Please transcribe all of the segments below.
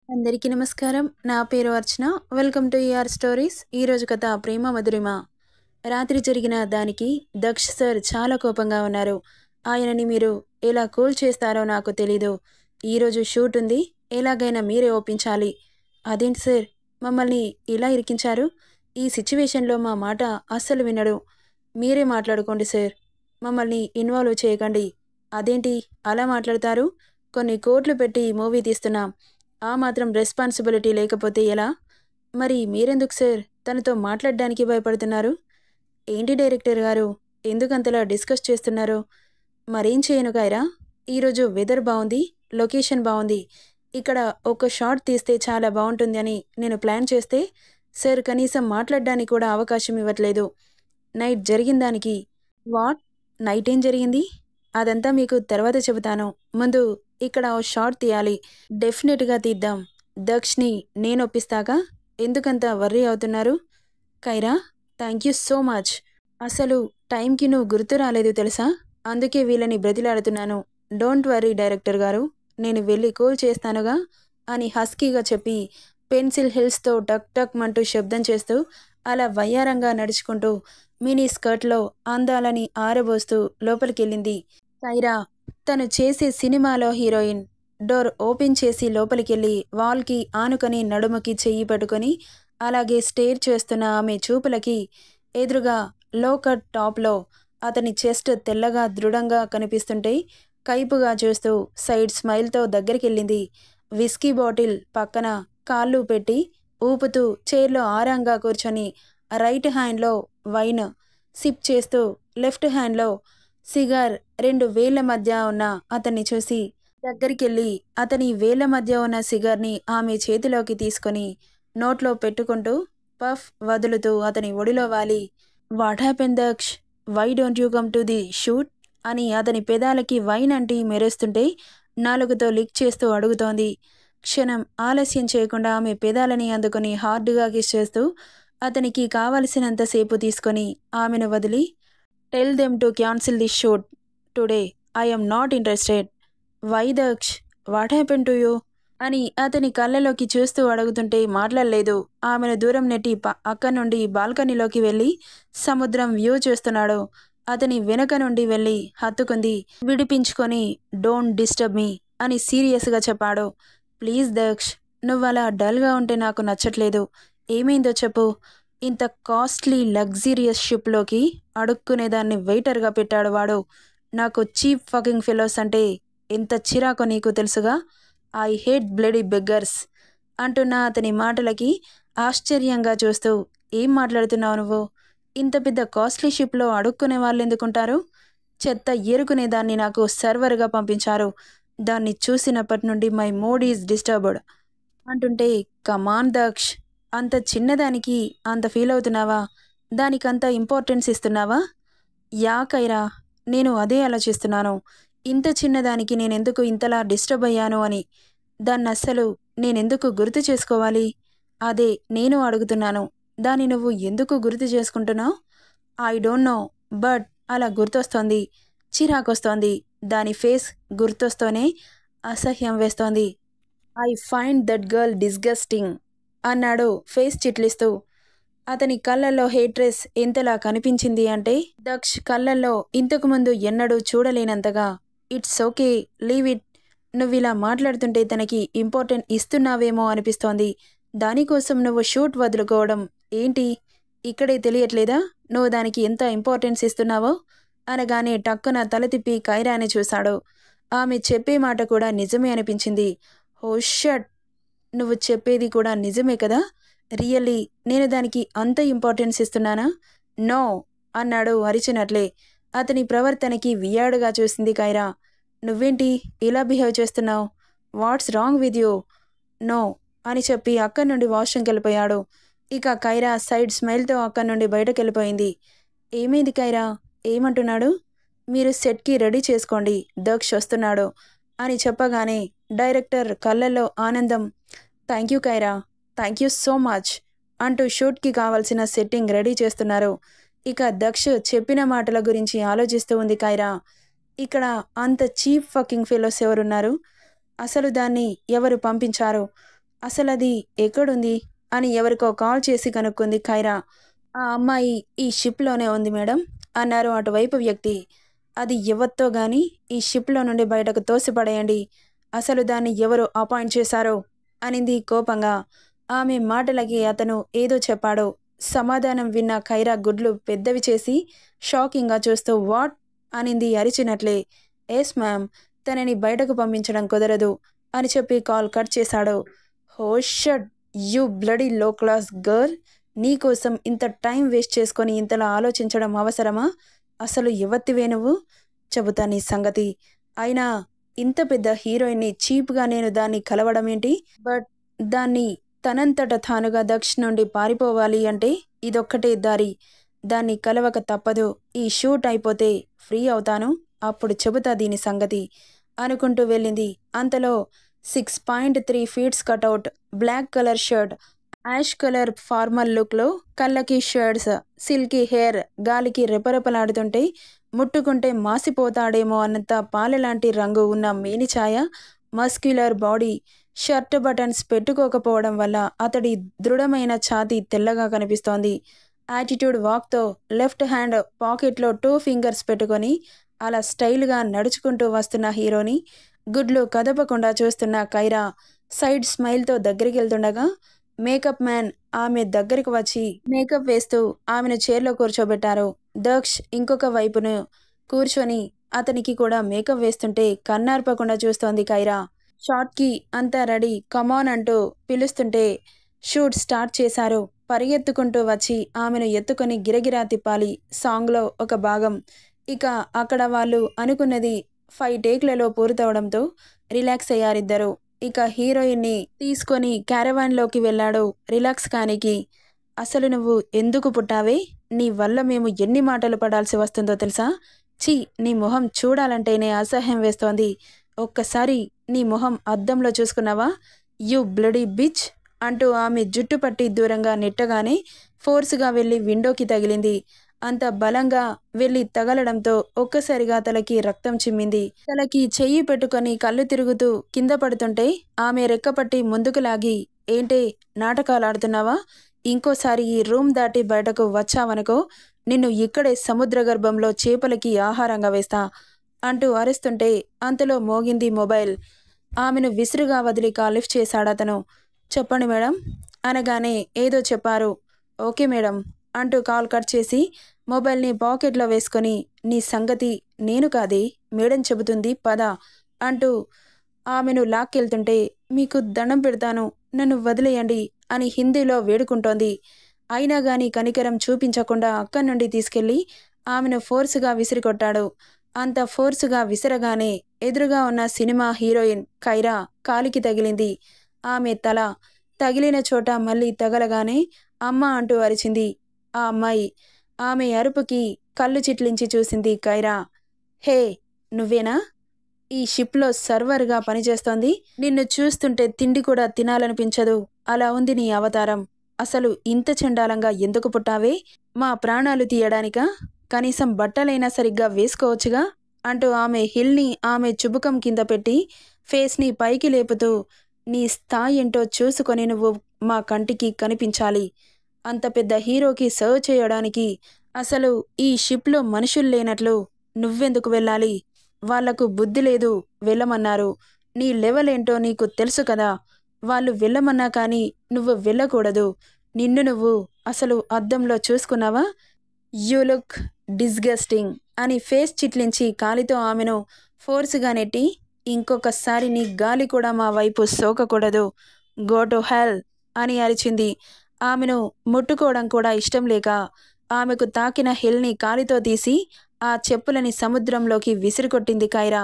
అందరికీ నమస్కారం. నా పేరు Archana. Welcome to ER stories. ఈరోజు కథ ప్రేమ మధురిమ. రాత్రి జరిగిన దానికి దక్ష్ సార్ చాలా కోపంగా ఉన్నారు. ఆయనని మీరు ఎలా కూల్ చేస్తారో నాకు తెలీదు. ఈరోజు షూట్ ఉంది. ఎలాగైనా మీరే ఒప్పించాలి. అదేంటి సార్ మమ్మల్ని ఇలా ఇరికించారు? ఈ సిచ్యువేషన్లో మా మాట అస్సలు వినడు. మీరే మాట్లాడుకోండి సార్. మమ్మల్ని ఇన్వాల్వ్ చేయకండి. అదేంటి అలా మాట్లాడతారు? కొన్ని కోట్లు పెట్టి మూవీ తీస్తున్నాం. ఆ మాత్రం రెస్పాన్సిబిలిటీ లేకపోతే ఎలా? మరి మీరెందుకు సార్ తనతో మాట్లాడడానికి భయపడుతున్నారు? ఏంటి డైరెక్టర్ గారు ఎందుకంతలా డిస్కస్ చేస్తున్నారు? మరేం చేయను కైరా. ఈరోజు వెదర్ బాగుంది, లొకేషన్ బాగుంది. ఇక్కడ ఒక షాట్ తీస్తే చాలా బాగుంటుంది అని నేను ప్లాన్ చేస్తే సార్ కనీసం మాట్లాడడానికి కూడా అవకాశం ఇవ్వట్లేదు. నైట్ జరిగిన దానికి వాట్? నైట్ ఏం జరిగింది? అదంతా మీకు తర్వాత చెబుతాను. ముందు ఇక్కడ ఓ షాట్ తీయాలి. డెఫినెట్గా తీద్దాం. దక్ష్ని నేను ఒప్పిస్తాగా. ఎందుకంత వర్రీ అవుతున్నారు? Kaira, thank you so much. అసలు టైంకి నువ్వు గుర్తు రాలేదు తెలుసా? అందుకే వీళ్ళని బ్రతిలాడుతున్నాను. డోంట్ వర్రీ డైరెక్టర్ గారు, నేను వెళ్ళి కూల్ చేస్తానుగా అని హస్కీగా చెప్పి పెన్సిల్ హిల్స్తో టక్ టక్ మంటూ శబ్దం చేస్తూ అలా వయ్యారంగా నడుచుకుంటూ మినీ స్కర్ట్లో అందాలని ఆరబోస్తూ లోపలికెళ్ళింది కైరా. తను చేసే సినిమాలో హీరోయిన్. డోర్ ఓపెన్ చేసి లోపలికెళ్ళి వాల్కి ఆనుకొని నడుముకి చెయ్యి పట్టుకొని అలాగే స్టేర్ చేస్తున్న ఆమె చూపులకి ఎదురుగా లో కట్ టాప్లో అతని చెస్ట్ తెల్లగా దృఢంగా కనిపిస్తుంటే కైపుగా చూస్తూ సైడ్ స్మైల్తో దగ్గరికెళ్ళింది. విస్కీ బాటిల్ పక్కన కాళ్ళు పెట్టి ఊపుతూ చైర్లో ఆరాంగా కూర్చొని రైట్ హ్యాండ్లో వైన్ సిప్ చేస్తూ లెఫ్ట్ హ్యాండ్లో సిగార్ రెండు వేళ్ల మధ్య ఉన్న అతన్ని చూసి దగ్గరికెళ్ళి అతని వేళ్ల మధ్య ఉన్న సిగార్ని ఆమె చేతిలోకి తీసుకొని నోట్లో పెట్టుకుంటూ పఫ్ వదులుతూ అతని ఒడిలో వాలి, what happen Daksh, why don't you come to the shoot అని అతని పెదాలకి వైన్ అంటి మెరుస్తుంటే నాలుగుతో లిక్ చేస్తూ అడుగుతోంది. క్షణం ఆలస్యం చేయకుండా ఆమె పెదాలని అందుకొని హార్డ్గా కిస్ చేస్తూ అతనికి కావలసినంతసేపు తీసుకొని ఆమెను వదిలి, tell them to cancel the shoot today, I'm not interested. Why Daksh, what happen to you అని అతని కళ్ళలోకి చూస్తూ అడుగుతుంటే మాట్లాడలేదు. ఆమెను దూరం నెట్టి అక్కడి నుండి బాల్కనీలోకి వెళ్ళి సముద్రం వ్యూ చూస్తున్నాడు. అతని వెనక నుండి వెళ్ళి హత్తుకుంది. విడిపించుకొని డోంట్ డిస్టర్బ్ మీ అని సీరియస్గా చెప్పాడు. ప్లీజ్ దక్ష్, నువ్వలా డల్గా ఉంటే నాకు నచ్చట్లేదు. ఏమైందో చెప్పు. ఇంత కాస్ట్లీ లగ్జీరియస్ షిప్లోకి అడుక్కునేదాన్ని వెయిటర్గా పెట్టాడు వాడు. నాకు చీప్ ఫకింగ్ ఫెలోస్ అంటే ఎంత చిరాకో నీకు తెలుసుగా. ఐ హేట్ బ్లడీ బెగ్గర్స్ అంటున్న అతని మాటలకి ఆశ్చర్యంగా చూస్తూ, ఏం మాట్లాడుతున్నావు నువ్వు? ఇంత పెద్ద కాస్ట్లీ షిప్లో అడుక్కునే వాళ్ళు ఎందుకుంటారు? చెత్త ఏరుకునేదాన్ని నాకు సర్వర్గా పంపించారు. దాన్ని చూసినప్పటి నుండి మై మూడ్ ఈజ్ డిస్టర్బ్డ్ అంటుంటే, కమాన్ దక్ష్, అంత చిన్నదానికి అంత ఫీల్ అవుతున్నావా? దానికంత ఇంపార్టెన్స్ ఇస్తున్నావా? యా కైరా, నేను అదే ఆలోచిస్తున్నాను. ఇంత చిన్నదానికి నేనెందుకు ఇంతలా డిస్టర్బ్ అయ్యాను అని. దాన్ని అస్సలు నేనెందుకు గుర్తు చేసుకోవాలి? అదే నేను అడుగుతున్నాను. దాన్ని నువ్వు ఎందుకు గుర్తు చేసుకుంటున్నావు? ఐ డోంట్ నో, బట్ అలా గుర్తొస్తోంది. చిరాకొస్తోంది. దాని ఫేస్ గుర్తొస్తూనే అసహ్యం వేస్తోంది. I find that girl disgusting అన్నాడు ఫేస్ చిట్లిస్తూ. అతని కళ్ళల్లో హేట్రెస్ ఎంతలా కనిపించింది అంటే దక్ష్ కళ్ళల్లో ఇంతకుముందు ఎన్నడూ చూడలేనంతగా. It's okay, leave it. నువ్విలా మాట్లాడుతుంటే తనకి ఇంపార్టెంట్ ఇస్తున్నావేమో అనిపిస్తోంది. దానికోసం నువ్వు షూట్ వదులుకోవడం ఏంటి? ఇక్కడే తెలియట్లేదా నువ్వు దానికి ఎంత ఇంపార్టెన్స్ ఇస్తున్నావో? అనగానే టక్కున తల తిప్పి కైరాని చూశాడు. ఆమె చెప్పే మాట కూడా నిజమే అనిపించింది. ఓ షట్, నువ్వు చెప్పేది కూడా నిజమే కదా? రియల్లీ నేను దానికి అంత ఇంపార్టెన్స్ ఇస్తున్నానా? నో అన్నాడు అరిచినట్లే. అతని ప్రవర్తనకి వియాడుగా చూసింది కైరా. నువ్వేంటి ఇలా బిహేవ్ చేస్తున్నావు? What's wrong with you? No అని చెప్పి అక్కడి నుండి వాష్రూమ్కి వెళ్ళిపోయాడు. ఇక కైరా సైడ్ స్మైల్తో అక్కడి నుండి బయటకెళ్ళిపోయింది. ఏమైంది కైరా, ఏమంటున్నాడు? మీరు సెట్కి రెడీ చేసుకోండి, దక్ష్ వస్తున్నాడు అని చెప్పగానే డైరెక్టర్ కళ్ళల్లో ఆనందం. Thank you Kaira, thank you so much అంటూ షూట్కి కావాల్సిన సెట్టింగ్ రెడీ చేస్తున్నారు. ఇక దక్ష్ చెప్పిన మాటల గురించి ఆలోచిస్తూ ఉంది కైరా. ఇక్కడ అంత చీప్ ఫకింగ్ ఫెలోస్ ఎవరున్నారు? అసలు దాన్ని ఎవరు పంపించారు? అసలది ఎక్కడుంది అని ఎవరికో కాల్ చేసి కనుక్కుంది ఖైరా. ఆ అమ్మాయి ఈ షిప్లోనే ఉంది మేడం అన్నారు అటువైపు వ్యక్తి. అది ఎవరితో గాని ఈ షిప్లో నుండి బయటకు తోసిపడేయండి. అసలు దాన్ని ఎవరు అపాయింట్ చేశారో అనింది కోపంగా. ఆమె మాటలకి అతను ఏదో చెప్పాడు. సమాధానం విన్న ఖైరా గుడ్లు పెద్దవి చేసి షాకింగ్గా చూస్తూ వాట్ అనింది అరిచినట్లే. ఎస్ మ్యామ్, తనని బయటకు పంపించడం కుదరదు అని చెప్పి కాల్ కట్ చేశాడు. హో షట్, యూ బ్లడీ లో క్లాస్ గర్ల్, నీకోసం ఇంత టైం వేస్ట్ చేసుకొని ఇంతలా ఆలోచించడం అవసరమా? అసలు ఎవత్తివే నువ్వు? చెబుతా నీ సంగతి. అయినా ఇంత పెద్ద హీరోయిన్ని చీప్గా నేను దాన్ని కలవడం ఏంటి? బట్ దాన్ని తనంతట తానుగా దక్ష్ నుండి పారిపోవాలి అంటే ఇదొక్కటే దారి. దాన్ని కలవక తప్పదు. ఈ షూట్ అయిపోతే ఫ్రీ అవుతాను, అప్పుడు చెబుతా దీని సంగతి అనుకుంటూ వెళ్ళింది. అంతలో 6.3 feets cutout, black colour shirt, ash colour formal లుక్లో, కళ్ళకి షర్ట్స్, సిల్కీ హెయిర్ గాలికి రెపరెపలాడుతుంటే ముట్టుకుంటే మాసిపోతాడేమో అన్నంత పాలెలాంటి రంగు ఉన్న మేనిఛాయ, మస్క్యులర్ బాడీ, షర్ట్ బటన్స్ పెట్టుకోకపోవడం వల్ల అతడి దృఢమైన ఛాతీ తెల్లగా కనిపిస్తోంది. యాటిట్యూడ్ వాక్తో లెఫ్ట్ హ్యాండ్ పాకెట్లో 2 ఫింగర్స్ పెట్టుకొని అలా స్టైల్గా నడుచుకుంటూ వస్తున్న హీరోని గుడ్లు కదపకుండా చూస్తున్న ఖైరా సైడ్ స్మైల్తో దగ్గరికి వెళ్తుండగా మేకప్ మ్యాన్ ఆమె దగ్గరికి వచ్చి మేకప్ వేస్తూ ఆమెను చైర్లో కూర్చోబెట్టారు. దక్ష్ ఇంకొక వైపును కూర్చొని అతనికి కూడా మేకప్ వేస్తుంటే కన్నార్పకుండా చూస్తోంది ఖైరా. షాట్కి అంతా రెడీ, కమాన్ అంటూ పిలుస్తుంటే షూట్ స్టార్ట్ చేశారు. పరిగెత్తుకుంటూ వచ్చి ఆమెను ఎత్తుకొని గిరగిరా తిప్పాలి సాంగ్లో ఒక భాగం. ఇక అక్కడ వాళ్ళు అనుకున్నది 5 టేక్లలో పూర్తవడంతో రిలాక్స్ అయ్యారిద్దరు. ఇక హీరోయిన్ని తీసుకొని క్యారవాన్లోకి వెళ్ళాడు రిలాక్స్ కానికి. అసలు నువ్వు ఎందుకు పుట్టావే? నీ వల్ల మేము ఎన్ని మాటలు పడాల్సి వస్తుందో తెలుసా? ఛీ, నీ మొహం చూడాలంటేనే అసహ్యం వేస్తోంది. ఒక్కసారి నీ మొహం అద్దంలో చూసుకున్నావా? యూ బ్లడీ బిచ్ అంటూ ఆమె జుట్టు పట్టి దూరంగా నెట్టగానే ఫోర్స్గా వెళ్ళి విండోకి తగిలింది. అంత బలంగా వెళ్ళి తగలడంతో ఒక్కసారిగా తలకి రక్తం చిమ్మింది. తలకి చెయ్యి పెట్టుకొని కళ్ళు తిరుగుతూ కింద పడుతుంటే ఆమె రెక్కపట్టి ముందుకు లాగి, ఏంటే నాటకాలు ఆడుతున్నావా? ఇంకోసారి ఈ రూమ్ దాటి బయటకు వచ్చావనుకో, నిన్ను ఇక్కడే సముద్ర గర్భంలో చేపలకి ఆహారంగా వేస్తా అంటూ అరుస్తుంటే అంతలో మోగింది మొబైల్. ఆమెను విసురుగా వదిలి కాల్ లిఫ్ట్ చేశాడతను. చెప్పండి మేడం అనగానే ఏదో చెప్పారు. ఓకే మేడం అంటూ కాల్ కట్ చేసి మొబైల్ని పాకెట్లో వేసుకొని, నీ సంగతి నేను కాదే మేడం చెబుతుంది పద అంటూ ఆమెను లాక్కెళ్తుంటే, మీకు దండం పెడతాను, నన్ను వదిలేయండి అని హిందీలో వేడుకుంటోంది. అయినా గాని కనికరం చూపించకుండా అక్కడి నుండి తీసుకెళ్లి ఆమెను ఫోర్సుగా విసిరికొట్టాడు. అంత ఫోర్సుగా విసరగానే ఎదురుగా ఉన్న సినిమా హీరోయిన్ ఖైరా కాలికి తగిలింది. ఆమె తల తగిలిన చోట మళ్ళీ తగలగానే అమ్మ అంటూ అరిచింది ఆ అమ్మాయి. ఆమె అరుపుకి కళ్ళు చిట్లించి చూసింది ఖైరా. హే, నువ్వేనా ఈ షిప్లో సర్వర్గా పనిచేస్తోంది? నిన్ను చూస్తుంటే తిండి కూడా తినాలనిపించదు, అలా ఉంది నీ అవతారం. అసలు ఇంత చండాలంగా ఎందుకు పుట్టావే? మా ప్రాణాలు తీయడానికా? కనీసం బట్టలైనా సరిగ్గా వేసుకోవచ్చుగా అంటూ ఆమె హిల్ని ఆమె చుబుకం కింద పెట్టి ఫేస్ని పైకి లేపుతూ, నీ స్థాయి ఏంటో చూసుకొని నువ్వు మా కంటికి కనిపించాలి. అంత పెద్ద హీరోకి సర్వ్ చేయడానికి అసలు ఈ షిప్లో మనుషులు లేనట్లు నువ్వెందుకు వెళ్ళాలి? వాళ్లకు బుద్ధి లేదు, వెళ్ళమన్నారు. నీ లెవెల్ ఏంటో నీకు తెలుసు కదా. వాళ్ళు వెళ్ళమన్నా కానీ నువ్వు వెళ్ళకూడదు. నిన్ను నువ్వు అసలు అద్దంలో చూసుకున్నావా? యూ లుక్ డిస్గస్టింగ్ అని ఫేస్ చిట్లించి కాలితో ఆమెను ఫోర్స్గా నెట్టి, ఇంకొకసారి నీ గాలి కూడా మా వైపు సోకకూడదు, గో టు హెల్ అని అరిచింది. ఆమెను ముట్టుకోవడం కూడా ఇష్టం లేక ఆమెకు తాకిన హిల్ని కాలితో తీసి ఆ చెప్పులని సముద్రంలోకి విసిరికొట్టింది ఖైరా.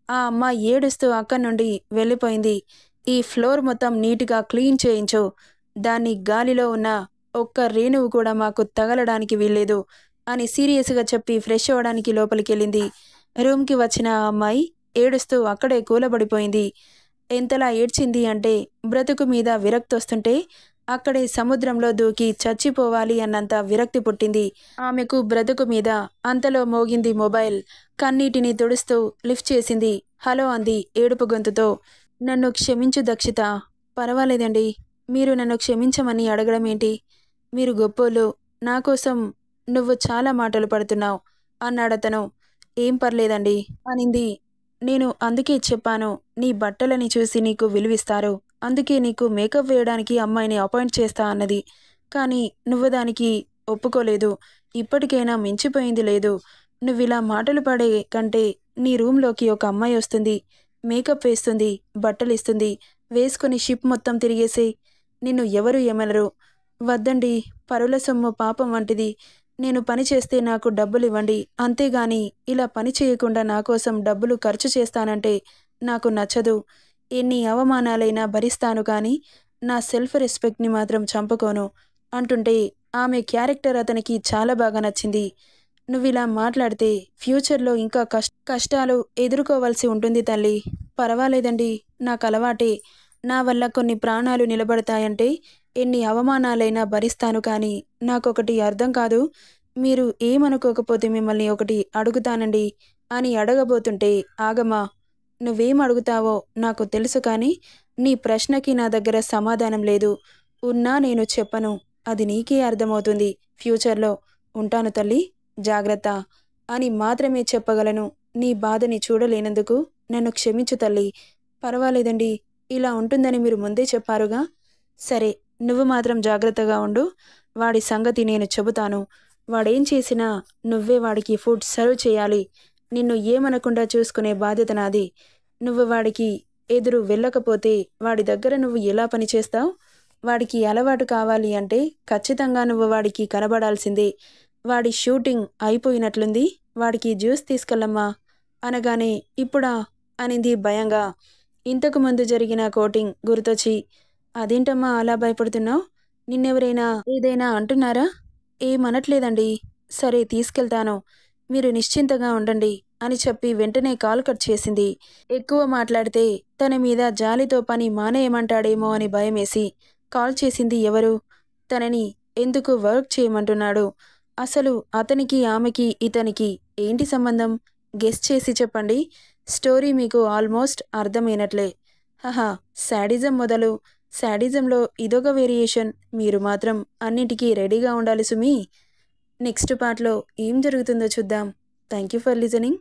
ఆ అమ్మ ఏడుస్తూ అక్కడి నుండి వెళ్ళిపోయింది. ఈ ఫ్లోర్ మొత్తం నీట్గా క్లీన్ చేయించు, దాన్ని గాలిలో ఉన్న ఒక్క రేణువు కూడా మాకు తగలడానికి వీల్లేదు అని సీరియస్గా చెప్పి ఫ్రెష్ అవ్వడానికి లోపలికెళ్ళింది. రూమ్కి వచ్చిన ఆ అమ్మాయి ఏడుస్తూ అక్కడే కూలబడిపోయింది. ఎంతలా ఏడ్చింది అంటే బ్రతుకు మీద విరక్తి వస్తుంటే అక్కడే సముద్రంలో దూకి చచ్చిపోవాలి అన్నంత విరక్తి పుట్టింది ఆమెకు బ్రతుకు మీద. అంతలో మోగింది మొబైల్. కన్నీటిని తుడుస్తూ లిఫ్ట్ చేసింది. హలో అంది ఏడుపు గొంతుతో. నన్ను క్షమించు దక్షిత, పర్వాలేదండి. మీరు నన్ను క్షమించమని అడగడం ఏంటి? మీరు గొప్పోళ్ళు. నా కోసం నువ్వు చాలా మాటలు పడుతున్నావు అన్నాడతను. ఏం పర్లేదండి అనింది. నేను అందుకే చెప్పాను. నీ బట్టలని చూసి నీకు విలువిస్తారు. అందుకే నీకు మేకప్ వేయడానికి అమ్మాయిని అపాయింట్ చేస్తా అన్నది. కానీ నువ్వు దానికి ఒప్పుకోలేదు. ఇప్పటికైనా మించిపోయింది లేదు. నువ్విలా మాటలు పడే కంటే నీ రూమ్‌లోకి ఒక అమ్మాయి వస్తుంది. మేకప్ వేస్తుంది. బట్టలిస్తుంది. వేసుకొని షిప్ మొత్తం తిరిగేసేయ్. నిన్ను ఎవరు ఏమనరు. వద్దండి. పరుల సొమ్ము పాపం వంటిది. నేను పని చేస్తే నాకు డబ్బులివ్వండి. అంతేగాని ఇలా పని చేయకుండా నా కోసం డబ్బులు ఖర్చు చేస్తానంటే నాకు నచ్చదు. ఎన్ని అవమానాలైనా భరిస్తాను కానీ నా సెల్ఫ్ రెస్పెక్ట్‌ని మాత్రం చంపుకోను అంటుంటే ఆమె క్యారెక్టర్ అతనికి చాలా బాగా నచ్చింది. నువ్విలా మాట్లాడితే ఫ్యూచర్‌లో ఇంకా కష్టాలు ఎదుర్కోవాల్సి ఉంటుంది తల్లి. పర్వాలేదండి. నాకలవాటే. నా వల్ల కొన్ని ప్రాణాలు నిలబడతాయంటే ఎన్ని అవమానాలైనా భరిస్తాను కానీ నాకొకటి అర్థం కాదు. మీరు ఏమనుకోకపోతే మిమ్మల్ని ఒకటి అడుగుతానండి అని అడగబోతుంటే ఆగమ్మా. నువ్వేం అడుగుతావో నాకు తెలుసు కానీ నీ ప్రశ్నకి నా దగ్గర సమాధానం లేదు. ఉన్నా నేను చెప్పను. అది నీకే అర్థమవుతుంది ఫ్యూచర్‌లో. ఉంటాను తల్లి. జాగ్రత్త అని మాత్రమే చెప్పగలను. నీ బాధని చూడలేనందుకు నన్ను క్షమించు తల్లి. పర్వాలేదండి. ఇలా ఉంటుందని మీరు ముందే చెప్పారుగా. సరే, నువ్వు మాత్రం జాగ్రత్తగా ఉండు. వాడి సంగతి నేను చెబుతాను. వాడేం చేసినా నువ్వే వాడికి ఫుడ్ సర్వ్ చేయాలి. నిన్ను ఏమనకుండా చూసుకునే బాధ్యత నాది. నువ్వు వాడికి ఎదురు వెళ్ళకపోతే వాడి దగ్గర నువ్వు ఎలా పని చేస్తావు? వాడికి అలవాటు కావాలి అంటే ఖచ్చితంగా నువ్వు వాడికి కనబడాల్సిందే. వాడి షూటింగ్ అయిపోయినట్లుంది. వాడికి జ్యూస్ తీసుకెళ్ళమ్మా అనగానే ఇప్పుడా అనింది భయంగా. ఇంతకు ముందు జరిగిన కోటింగ్ గుర్తొచ్చి, అదేంటమ్మా అలా భయపడుతున్నావు? నిన్నెవరైనా ఏదైనా అంటున్నారా? ఏమనట్లేదండి. సరే తీసుకెళ్తాను. మీరు నిశ్చింతగా ఉండండి అని చెప్పి వెంటనే కాల్ కట్ చేసింది. ఎక్కువ మాట్లాడితే తన మీద జాలితో పని మానేయమంటాడేమో అని భయమేసి కాల్ చేసింది ఎవరు? తనని ఎందుకు వర్క్ చేయమంటున్నాడు? అసలు అతనికి ఆమెకి ఇతనికి ఏంటి సంబంధం? గెస్ చేసి చెప్పండి. స్టోరీ మీకు ఆల్మోస్ట్ అర్థమైనట్లే. హహా! శాడిజం మొదలు శాడిజంలో ఇదొక వేరియేషన్. మీరు మాత్రం అన్నింటికీ రెడీగా ఉండాలి సుమీ. నెక్స్ట్ పార్ట్‌లో ఏం జరుగుతుందో చూద్దాం. Thank you for listening.